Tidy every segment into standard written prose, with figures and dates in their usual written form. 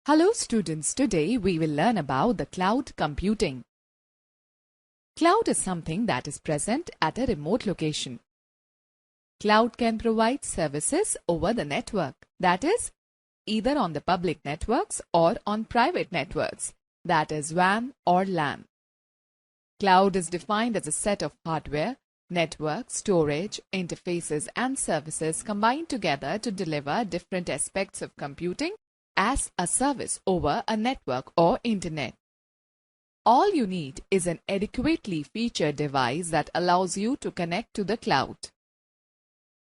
Hello students, today we will learn about the cloud computing. Cloud is something that is present at a remote location. Cloud can provide services over the network, that is, either on the public networks or on private networks, that is WAN or LAN. Cloud is defined as a set of hardware, network, storage, interfaces and services combined together to deliver different aspects of computing as a service over a network or internet. All you need is an adequately featured device that allows you to connect to the cloud.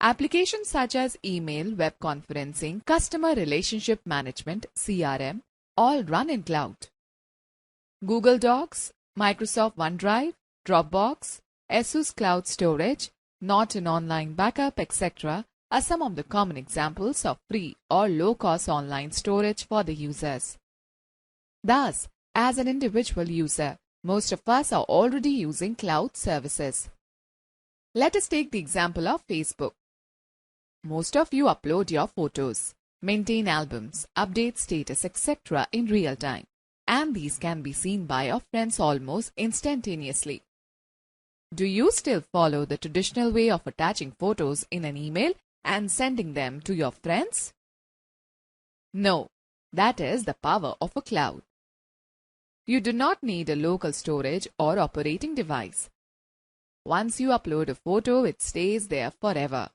Applications such as email, web conferencing, customer relationship management, CRM, all run in cloud. Google Docs, Microsoft OneDrive, Dropbox, ASUS Cloud Storage, Norton Online Backup, etc. are some of the common examples of free or low-cost online storage for the users. Thus, as an individual user, most of us are already using cloud services. Let us take the example of Facebook. Most of you upload your photos, maintain albums, update status, etc. in real time, and these can be seen by your friends almost instantaneously. Do you still follow the traditional way of attaching photos in an email and sending them to your friends? No, that is the power of a cloud. You do not need a local storage or operating device. Once you upload a photo, it stays there forever.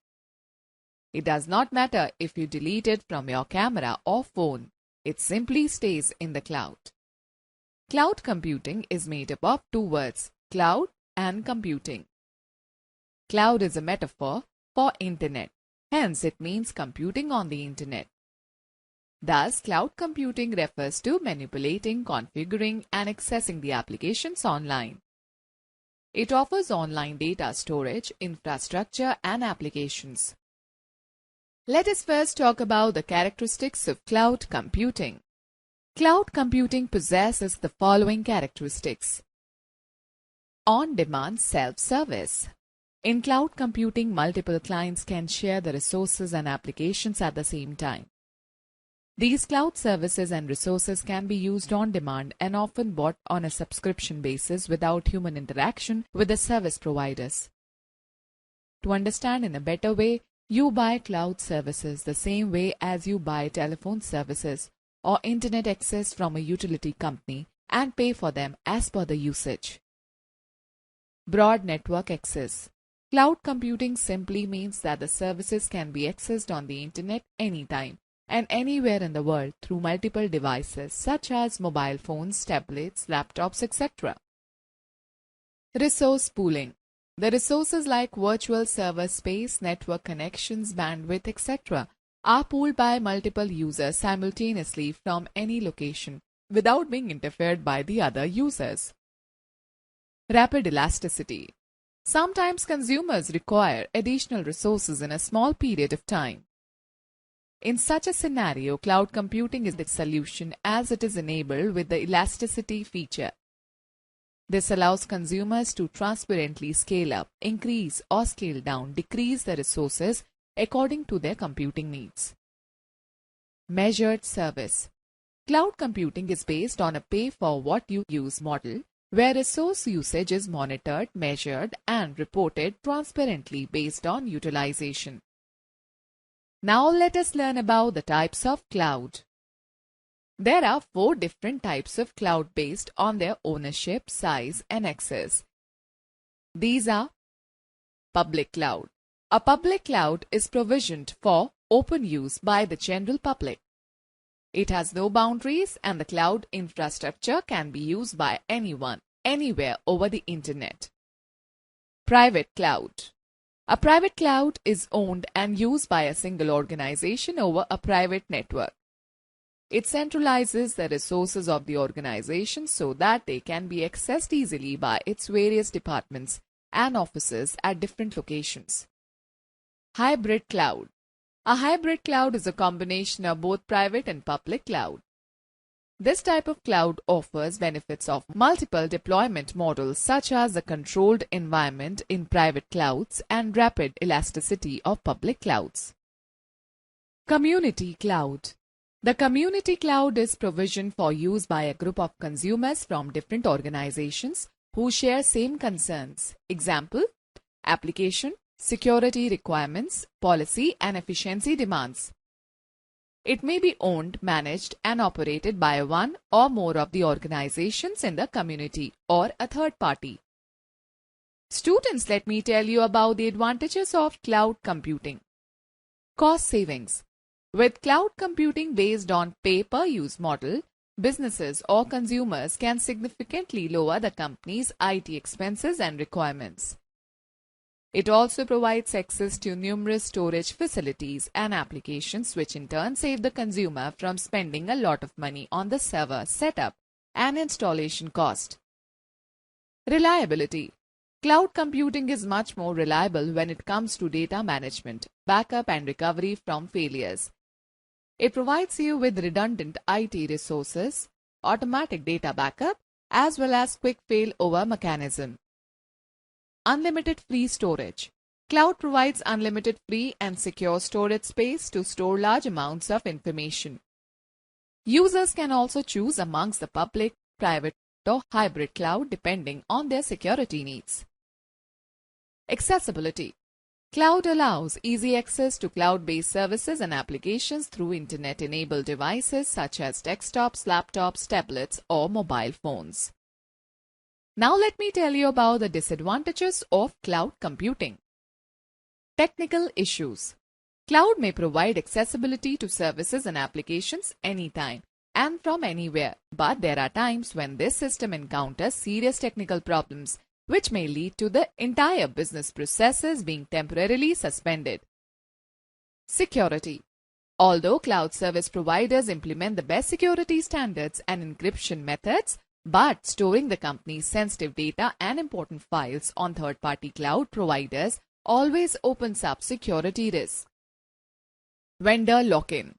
It does not matter if you delete it from your camera or phone, it simply stays in the cloud. Cloud computing is made up of two words, cloud and computing. Cloud is a metaphor for internet. Hence, it means computing on the internet. Thus, cloud computing refers to manipulating, configuring, and accessing the applications online. It offers online data storage, infrastructure, and applications. Let us first talk about the characteristics of cloud computing. Cloud computing possesses the following characteristics. On-demand self-service. In cloud computing, multiple clients can share the resources and applications at the same time. These cloud services and resources can be used on demand and often bought on a subscription basis without human interaction with the service providers. To understand in a better way, you buy cloud services the same way as you buy telephone services or internet access from a utility company and pay for them as per the usage. Broad network access. Cloud computing simply means that the services can be accessed on the internet anytime and anywhere in the world through multiple devices such as mobile phones, tablets, laptops, etc. Resource pooling. The resources like virtual server space, network connections, bandwidth, etc. are pooled by multiple users simultaneously from any location without being interfered by the other users. Rapid elasticity. Sometimes consumers require additional resources in a small period of time. In such a scenario, cloud computing is the solution as it is enabled with the elasticity feature. This allows consumers to transparently scale up, increase or scale down, decrease the resources according to their computing needs. Measured service. Cloud computing is based on a pay-for-what-you-use model, where resource usage is monitored, measured, and reported transparently based on utilization. Now let us learn about the types of cloud. There are 4 different types of cloud based on their ownership, size, and access. These are public cloud. A public cloud is provisioned for open use by the general public. It has no boundaries and the cloud infrastructure can be used by anyone, anywhere over the internet. Private cloud. A private cloud is owned and used by a single organization over a private network. It centralizes the resources of the organization so that they can be accessed easily by its various departments and offices at different locations. Hybrid cloud. A hybrid cloud is a combination of both private and public cloud. This type of cloud offers benefits of multiple deployment models such as the controlled environment in private clouds and rapid elasticity of public clouds. Community cloud. The community cloud is provisioned for use by a group of consumers from different organizations who share same concerns. Example, application, security requirements, policy and efficiency demands. It may be owned, managed and operated by one or more of the organizations in the community or a third party. Students, let me tell you about the advantages of cloud computing. Cost savings. With cloud computing based on pay-per-use model, businesses or consumers can significantly lower the company's IT expenses and requirements. It also provides access to numerous storage facilities and applications, which in turn save the consumer from spending a lot of money on the server setup and installation cost. Reliability. Cloud computing is much more reliable when it comes to data management, backup and recovery from failures. It provides you with redundant IT resources, automatic data backup, as well as quick failover mechanism. Unlimited free storage. Cloud provides unlimited free and secure storage space to store large amounts of information. Users can also choose amongst the public, private, or hybrid cloud depending on their security needs. Accessibility. Cloud allows easy access to cloud-based services and applications through internet-enabled devices such as desktops, laptops, tablets, or mobile phones. Now let me tell you about the disadvantages of cloud computing. Technical issues. Cloud may provide accessibility to services and applications anytime and from anywhere, but there are times when this system encounters serious technical problems, which may lead to the entire business processes being temporarily suspended. Security. Although cloud service providers implement the best security standards and encryption methods, but storing the company's sensitive data and important files on third-party cloud providers always opens up security risks. Vendor lock-in.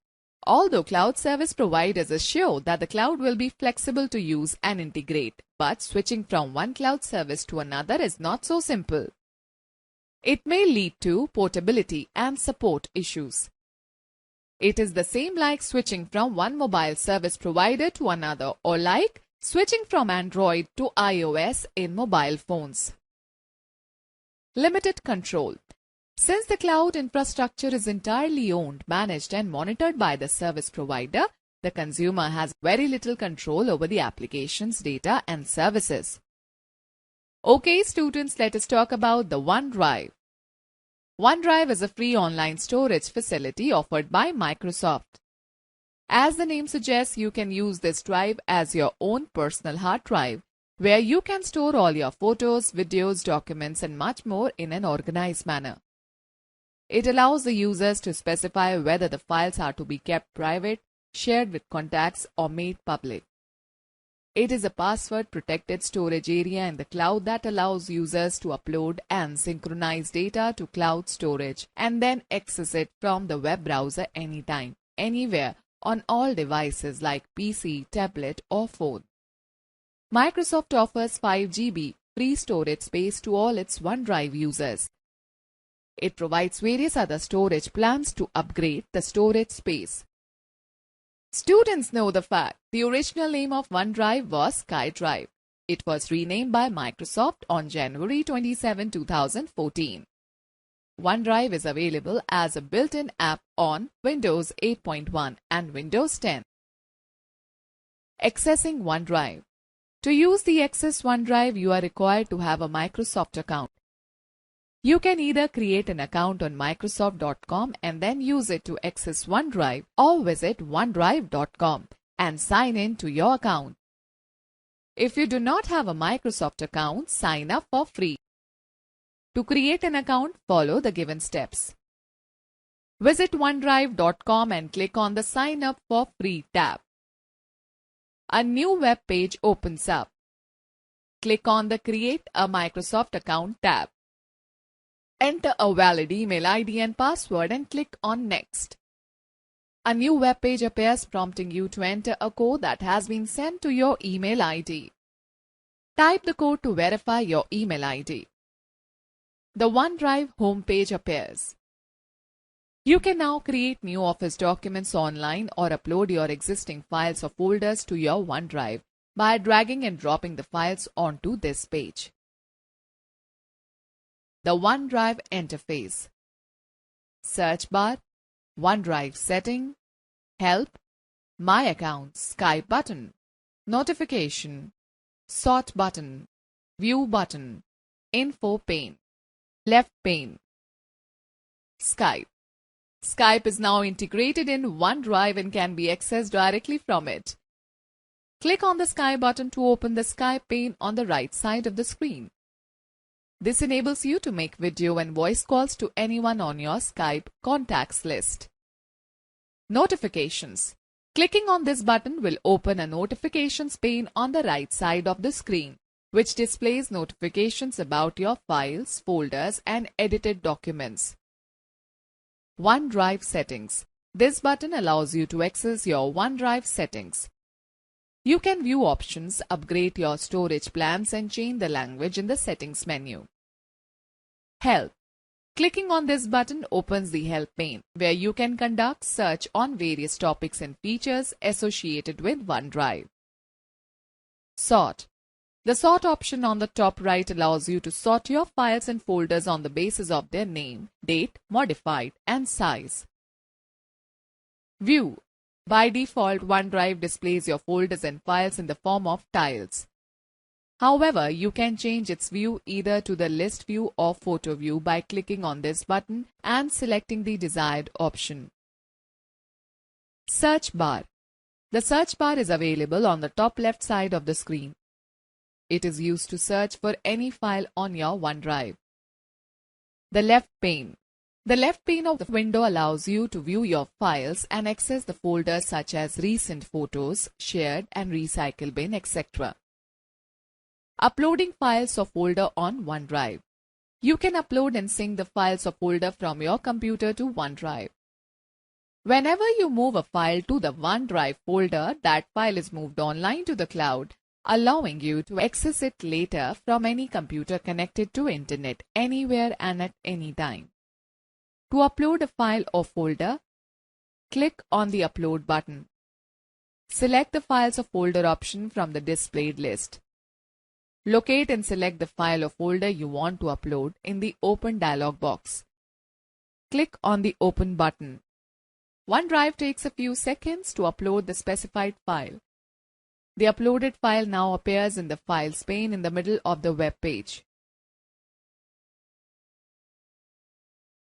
Although cloud service providers assure that the cloud will be flexible to use and integrate, but switching from one cloud service to another is not so simple. It may lead to portability and support issues. It is the same like switching from one mobile service provider to another, or like switching from Android to iOS in mobile phones. Limited control. Since the cloud infrastructure is entirely owned, managed and monitored by the service provider, the consumer has very little control over the application's data and services. Okay, students, let us talk about the OneDrive. OneDrive is a free online storage facility offered by Microsoft. As the name suggests, you can use this drive as your own personal hard drive, where you can store all your photos, videos, documents, and much more in an organized manner. It allows the users to specify whether the files are to be kept private, shared with contacts, or made public. It is a password-protected storage area in the cloud that allows users to upload and synchronize data to cloud storage and then access it from the web browser anytime, anywhere, on all devices like PC, tablet, or phone. Microsoft offers 5 GB free storage space to all its OneDrive users. It provides various other storage plans to upgrade the storage space. Students know the fact the original name of OneDrive was SkyDrive. It was renamed by Microsoft on January 27, 2014. OneDrive is available as a built-in app on Windows 8.1 and Windows 10. Accessing OneDrive. To use the Access OneDrive, you are required to have a Microsoft account. You can either create an account on Microsoft.com and then use it to access OneDrive, or visit OneDrive.com and sign in to your account. If you do not have a Microsoft account, sign up for free. To create an account, follow the given steps. Visit OneDrive.com and click on the Sign Up for Free tab. A new web page opens up. Click on the Create a Microsoft Account tab. Enter a valid email ID and password and click on Next. A new web page appears prompting you to enter a code that has been sent to your email ID. Type the code to verify your email ID. The OneDrive home page appears. You can now create new Office documents online or upload your existing files or folders to your OneDrive by dragging and dropping the files onto this page. The OneDrive interface. Search bar, OneDrive setting, Help, My Account, Skype button, Notification, Sort button, View button, Info pane, Left pane. Skype. Skype is now integrated in OneDrive and can be accessed directly from it. Click on the Skype button to open the Skype pane on the right side of the screen. This enables you to make video and voice calls to anyone on your Skype contacts list. Notifications. Clicking on this button will open a notifications pane on the right side of the screen, which displays notifications about your files, folders, and edited documents. OneDrive settings. This button allows you to access your OneDrive settings. You can view options, upgrade your storage plans, and change the language in the settings menu. Help. Clicking on this button opens the Help pane, where you can conduct search on various topics and features associated with OneDrive. Sort. The Sort option on the top right allows you to sort your files and folders on the basis of their name, date, modified, and size. View. By default, OneDrive displays your folders and files in the form of tiles. However, you can change its view either to the list view or photo view by clicking on this button and selecting the desired option. Search bar. The search bar is available on the top left side of the screen. It is used to search for any file on your OneDrive. The left pane. The left pane of the window allows you to view your files and access the folders such as recent photos, shared and recycle bin, etc. Uploading files or folder on OneDrive. You can upload and sync the files or folder from your computer to OneDrive. Whenever you move a file to the OneDrive folder, that file is moved online to the cloud, allowing you to access it later from any computer connected to internet anywhere and at any time. To upload a file or folder, click on the Upload button. Select the Files or Folder option from the displayed list. Locate and select the file or folder you want to upload in the Open dialog box. Click on the Open button. OneDrive takes a few seconds to upload the specified file. The uploaded file now appears in the Files pane in the middle of the web page.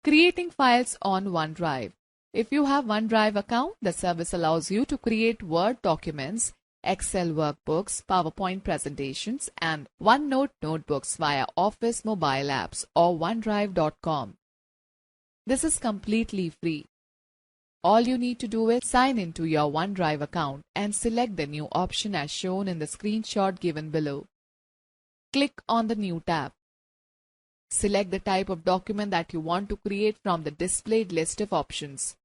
Creating files on OneDrive. If you have OneDrive account, the service allows you to create Word documents, Excel workbooks, PowerPoint presentations, and OneNote notebooks via Office mobile apps or OneDrive.com. This is completely free. All you need to do is sign into your OneDrive account and select the new option as shown in the screenshot given below. Click on the New tab. Select the type of document that you want to create from the displayed list of options.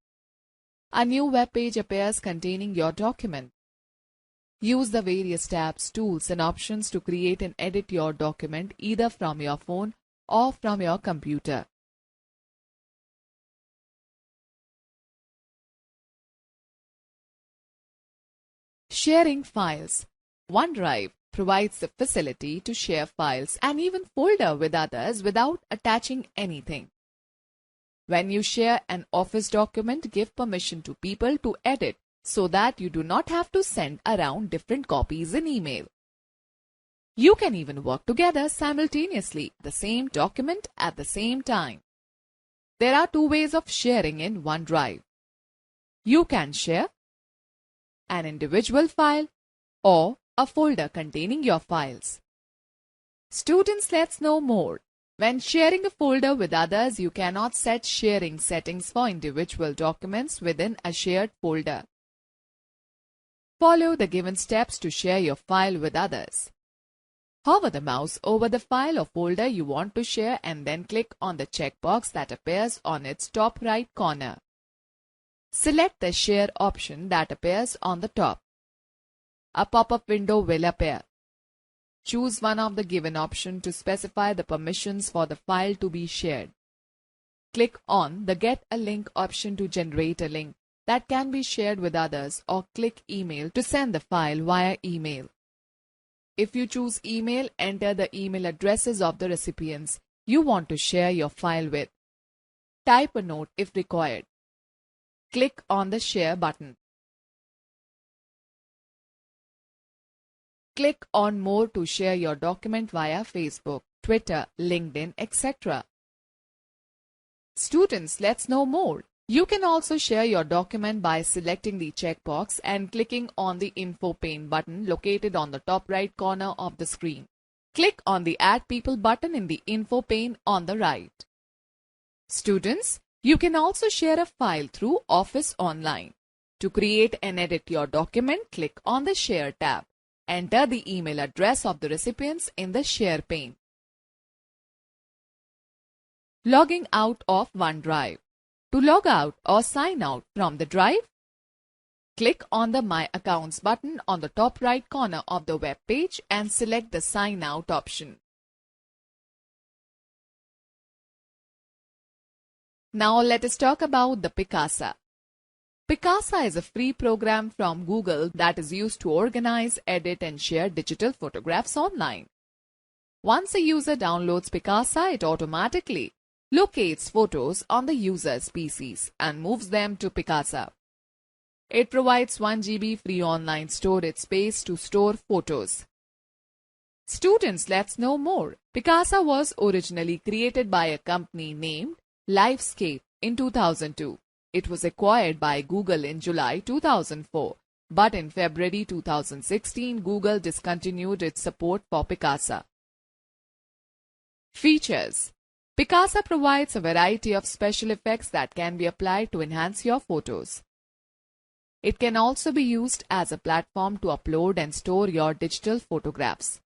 A new web page appears containing your document. Use the various tabs, tools, and options to create and edit your document either from your phone or from your computer. Sharing files. OneDrive provides the facility to share files and even folder with others without attaching anything. When you share an Office document, give permission to people to edit so that you do not have to send around different copies in email. You can even work together simultaneously the same document at the same time. There are two ways of sharing in OneDrive. You can share an individual file or a folder containing your files. Students, let's know more. When sharing a folder with others, you cannot set sharing settings for individual documents within a shared folder. Follow the given steps to share your file with others. Hover the mouse over the file or folder you want to share and then click on the checkbox that appears on its top right corner. Select the Share option that appears on the top. A pop-up window will appear. Choose one of the given options to specify the permissions for the file to be shared. click on the Get a Link option to generate a link that can be shared with others, or click Email to send the file via email. If you choose email, enter the email addresses of the recipients you want to share your file with. Type a note if required. Click on the Share button. Click on More to share your document via Facebook, Twitter, LinkedIn, etc. Students, let's know more. You can also share your document by selecting the checkbox and clicking on the Info pane button located on the top right corner of the screen. Click on the Add People button in the Info pane on the right. Students, you can also share a file through Office Online. To create and edit your document, click on the Share tab. Enter the email address of the recipients in the Share pane. Logging out of OneDrive. To log out or sign out from the drive, click on the My Accounts button on the top right corner of the web page and select the Sign Out option. Now let us talk about the Picasa. Picasa is a free program from Google that is used to organize, edit and share digital photographs online. Once a user downloads Picasa, it automatically locates photos on the user's PCs and moves them to Picasa. It provides 1 GB free online storage space to store photos. Students, let's know more. Picasa was originally created by a company named Livescape in 2002. It was acquired by Google in July 2004, but in February 2016, Google discontinued its support for Picasa. Features. Picasa provides a variety of special effects that can be applied to enhance your photos. It can also be used as a platform to upload and store your digital photographs.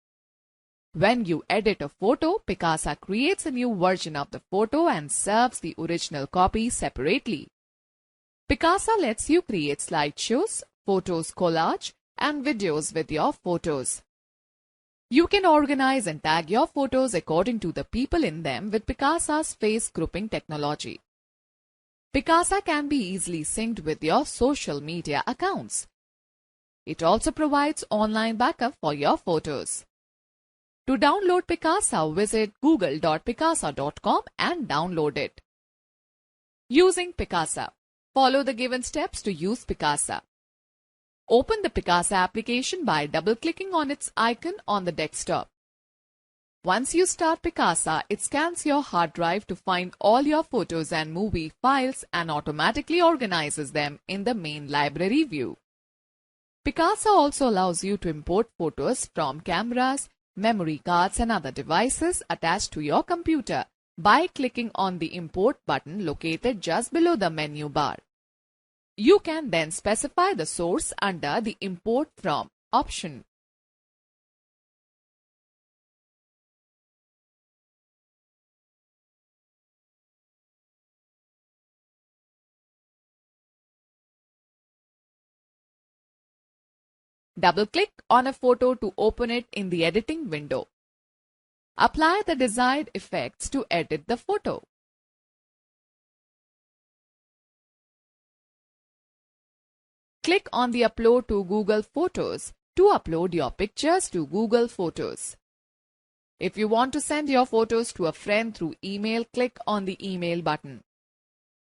When you edit a photo, Picasa creates a new version of the photo and serves the original copy separately. Picasa lets you create slideshows, photos collage, and videos with your photos. You can organize and tag your photos according to the people in them with Picasa's face grouping technology. Picasa can be easily synced with your social media accounts. It also provides online backup for your photos. To download Picasa, visit google.picasa.com and download it. Using Picasa. Follow the given steps to use Picasa. Open the Picasa application by double-clicking on its icon on the desktop. Once you start Picasa, it scans your hard drive to find all your photos and movie files and automatically organizes them in the main library view. Picasa also allows you to import photos from cameras, memory cards and other devices attached to your computer by clicking on the Import button located just below the menu bar. You can then specify the source under the Import From option. Double-click on a photo to open it in the editing window. Apply the desired effects to edit the photo. Click on the Upload to Google Photos to upload your pictures to Google Photos. If you want to send your photos to a friend through email, click on the Email button.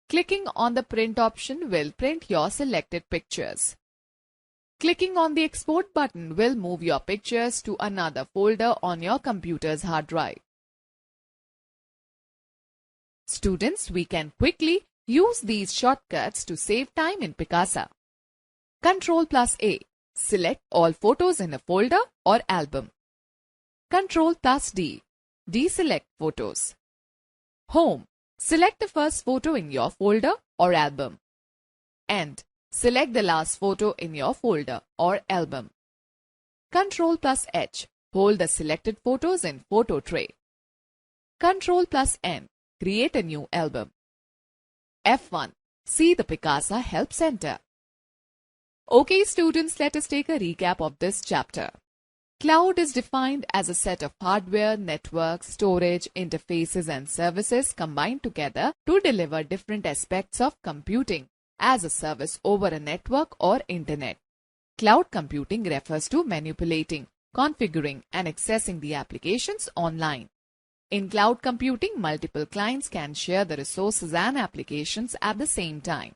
Clicking on the Print option will print your selected pictures. Clicking on the Export button will move your pictures to another folder on your computer's hard drive. Students, we can quickly use these shortcuts to save time in Picasa. Ctrl+A. Select all photos in a folder or album. Ctrl+D. Deselect photos. Home. Select the first photo in your folder or album. End. Select the last photo in your folder or album. Ctrl+H. Hold the selected photos in photo tray. Ctrl+N. Create a new album. F1. See the Picasa Help Center. Okay students, let us take a recap of this chapter. Cloud is defined as a set of hardware, networks, storage, interfaces, and services combined together to deliver different aspects of computing as a service over a network or internet. Cloud computing refers to manipulating, configuring, and accessing the applications online. In cloud computing, multiple clients can share the resources and applications at the same time.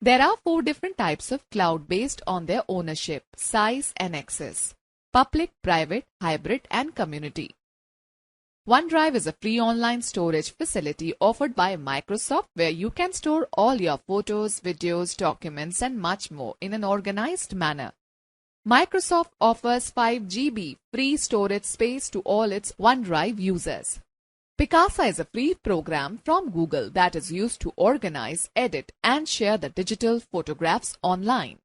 There are 4 different types of cloud based on their ownership, size, and access: public, private, hybrid, and community. OneDrive is a free online storage facility offered by Microsoft where you can store all your photos, videos, documents, and much more in an organized manner. Microsoft offers 5 GB free storage space to all its OneDrive users. Picasa is a free program from Google that is used to organize, edit, and share the digital photographs online.